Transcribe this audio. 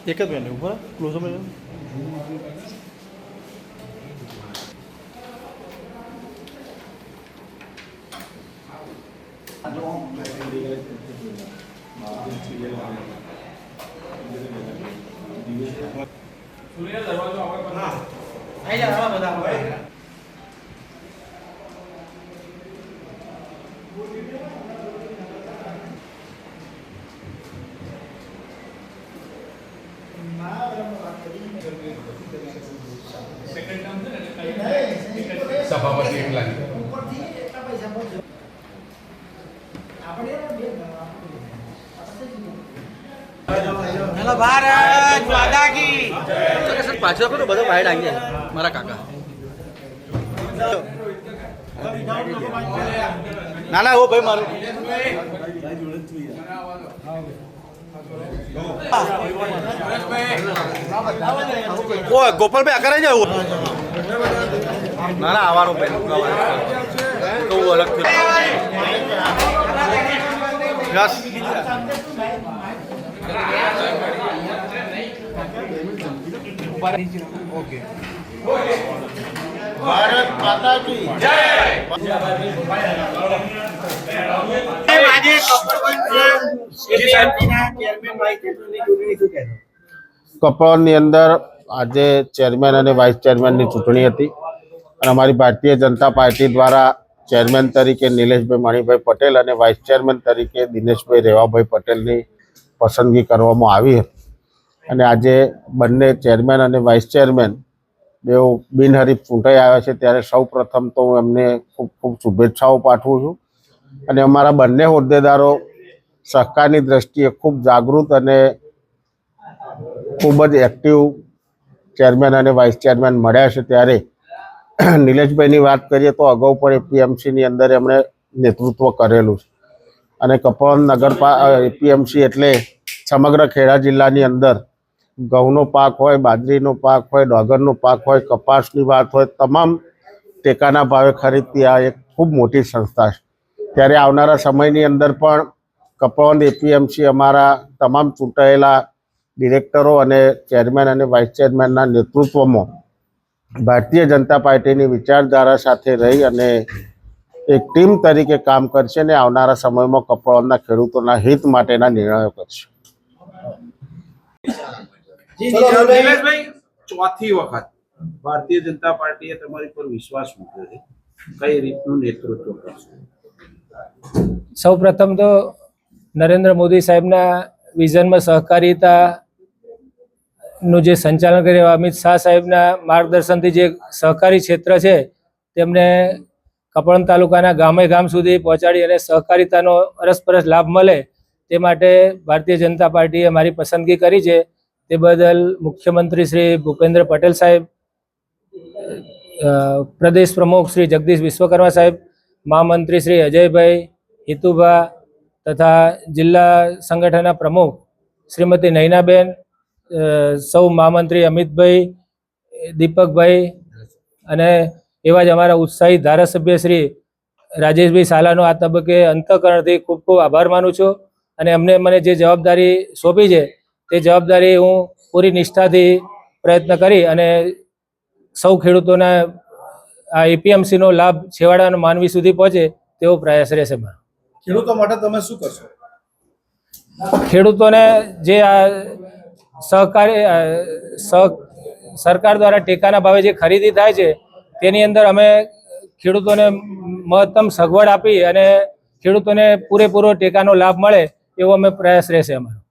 એક જ મિનિટ ઉપર ક્લોઝ અપ સભાપતિ એકલા હેલો ભારત માતા કી સર પાછળ કરો બધો વાઈડ આવી જાય મારા કાકા ના ના ઓ ભાઈ મારું ઓ ગોપાલભાઈ આગળ આવી જાવ ના ના આવવાનું ભાઈ કહું અલગ યસ ઓકે ભારત માતા કી જય। કપડની અંદર આજે ચેરમેન અને વાઇસ ચેરમેનની ચૂંટણી હતી અને અમારી ભારતીય જનતા પાર્ટી દ્વારા ચેરમેન તરીકે નિલેશભાઈ મણિભાઈ પટેલ અને વાઇસ ચેરમેન તરીકે દિનેશભાઈ રેવાભાઈ પટેલની પસંદગી કરવામાં આવી હતી અને આજે બંને ચેરમેન અને વાઇસ ચેરમેન બેઉ બિનહરીફ ચૂંટાઈ આવ્યા છે ત્યારે સૌ પ્રથમ તો હું એમને ખૂબ ખૂબ શુભેચ્છાઓ પાઠવું છું અને અમારા બંને હોદ્દેદારો સહકારની દ્રષ્ટિએ ખૂબ જાગૃત અને ખૂબ જ એક્ટિવ ચેરમેન અને વાઇસ ચેરમેન મળ્યા છે ત્યારે નિલેશભાઈની વાત કરીએ તો અગાઉ પણ એપીએમસીની અંદર એમણે નેતૃત્વ કરેલું છે અને કપોલ એપીએમસી એટલે સમગ્ર ખેડા જિલ્લાની અંદર ઘઉંનો પાક હોય, બાજરીનો પાક હોય, ડાંગરનો પાક હોય, કપાસની વાત હોય, તમામ ટેકાના ભાવે ખરીદતી આ એક ખૂબ મોટી સંસ્થા છે ત્યારે આવનારા સમયની અંદર પણ કપોલ એપીએમસી અમારા તમામ ચૂંટાયેલા ડિરેક્ટરો અને ચેરમેન અને વાઇસ ચેરમેનના નેતૃત્વમાં ભારતીય જનતા પાર્ટીની વિચારધારા સાથે રહી અને એક ટીમ તરીકે કામ કરશે અને આવનારા સમયમાં કપોળના ખેડૂતોના હિત માટેના નિર્ણયો કરશે। નિલેશભાઈ, ચોથી વખત ભારતીય જનતા પાર્ટીએ તમારી પર વિશ્વાસ મૂક્યો છે, કઈ રીતનું નેતૃત્વ કરશો? સૌ પ્રથમ તો નરેન્દ્ર મોદી સાહેબના વિઝનમાં સહકારિતાનું જે સંચાલન કર્યું, અમિત શાહ સાહેબના માર્ગદર્શનથી જે સહકારી ક્ષેત્ર છે તેમને કપડણ તાલુકાના ગામે ગામ સુધી પહોંચાડી અને સહકારિતાનો અરસપરસ લાભ મળે તે માટે ભારતીય જનતા પાર્ટીએ મારી પસંદગી કરી છે। તે બદલ મુખ્યમંત્રી શ્રી ભૂપેન્દ્ર પટેલ સાહેબ, પ્રદેશ પ્રમુખ શ્રી જગદીશ વિશ્વકર્મા સાહેબ, મહામંત્રી શ્રી અજયભાઈ, હિતુભા તથા જિલ્લા સંગઠનના પ્રમુખ શ્રીમતી નૈનાબેન, સૌ મહામંત્રી અમિતભાઈ, દીપકભાઈ અને એવા જ અમારા ઉત્સાહી ધારાસભ્ય શ્રી રાજેશભાઈ સાલાનો આ તબક્કે અંતઃકરણથી ખૂબ ખૂબ આભાર માનું છું અને અમને મને જે જવાબદારી સોંપી છે તે જવાબદારી હું પૂરી નિષ્ઠાથી પ્રયત્ન કરી અને સૌ ખેડૂતોના આ એપીએમસીનો લાભ છેવાડાના માનવી સુધી પહોંચે તેવો પ્રયાસ રહેશે મારો। ખેડૂતો માટે તમે શું કરશો? ખેડૂતોને જે આ સરકાર દ્વારા ટેકાના ભાવે જે ખરીદી થાય છે તેની અંદર અમે ખેડૂતોને મહત્તમ સગવડ આપી અને ખેડૂતોને પૂરેપૂરો ટેકાનો લાભ મળે એવો અમે પ્રયાસ રહેશે અમારો।